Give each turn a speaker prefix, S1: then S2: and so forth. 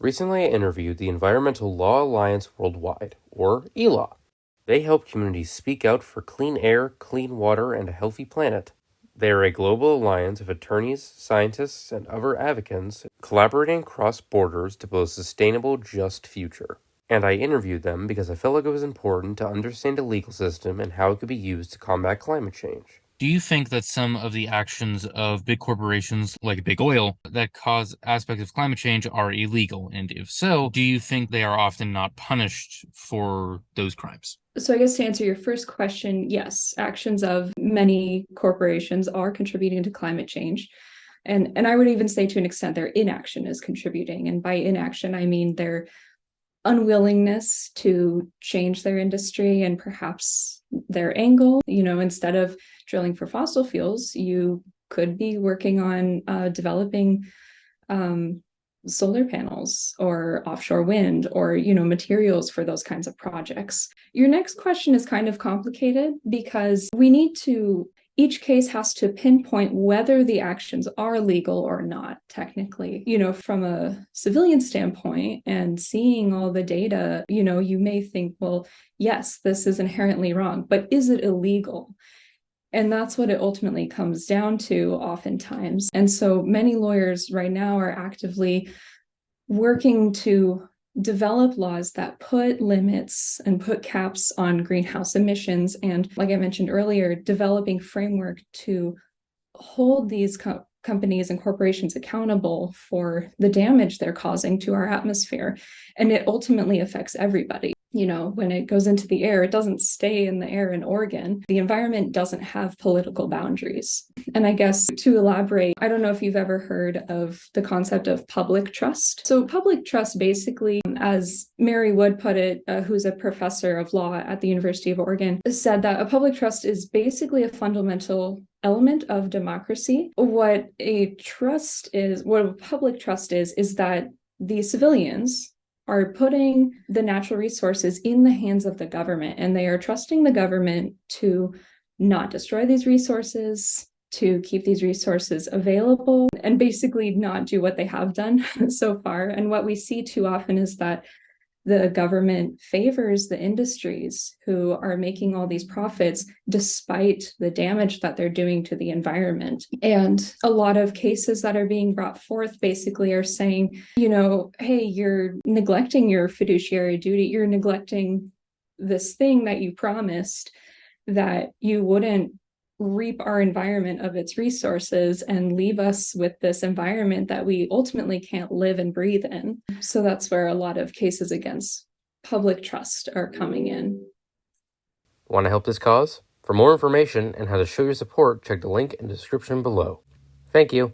S1: Recently, I interviewed the Environmental Law Alliance Worldwide, or ELAW. They help communities speak out for clean air, clean water, and a healthy planet. They are a global alliance of attorneys, scientists, and other advocates collaborating across borders to build a sustainable, just future. And I interviewed them because I felt like it was important to understand the legal system and how it could be used to combat climate change.
S2: Do you think that some of the actions of big corporations like big oil that cause aspects of climate change are illegal? And if so, do you think they are often not punished for those crimes?
S3: So I guess to answer your first question, yes, actions of many corporations are contributing to climate change. And I would even say to an extent their inaction is contributing. And by inaction, I mean their unwillingness to change their industry and perhaps their angle. Instead of drilling for fossil fuels, you could be working on developing solar panels or offshore wind or materials for those kinds of projects. Your next question is kind of complicated because each case has to pinpoint whether the actions are legal or not, technically. From a civilian standpoint and seeing all the data, you may think, well, yes, this is inherently wrong, but is it illegal? And that's what it ultimately comes down to oftentimes. And so many lawyers right now are actively working to develop laws that put limits and put caps on greenhouse emissions. And like I mentioned earlier, developing framework to hold these companies and corporations accountable for the damage they're causing to our atmosphere. And it ultimately affects everybody. When it goes into the air, it doesn't stay in the air in Oregon. The environment doesn't have political boundaries. And I guess to elaborate, I don't know if you've ever heard of the concept of public trust. So public trust basically, as Mary Wood put it, who's a professor of law at the University of Oregon, said that a public trust is basically a fundamental element of democracy. What a public trust is that the civilians are putting the natural resources in the hands of the government, and they are trusting the government to not destroy these resources, to keep these resources available, and basically not do what they have done so far. And what we see too often is that the government favors the industries who are making all these profits despite the damage that they're doing to the environment. And a lot of cases that are being brought forth basically are saying, hey, you're neglecting your fiduciary duty. You're neglecting this thing that you promised, that you wouldn't reap our environment of its resources and leave us with this environment that we ultimately can't live and breathe in. So that's where a lot of cases against public trust are coming in.
S1: Want to help this cause? For more information and how to show your support, check the link in the description below. Thank you.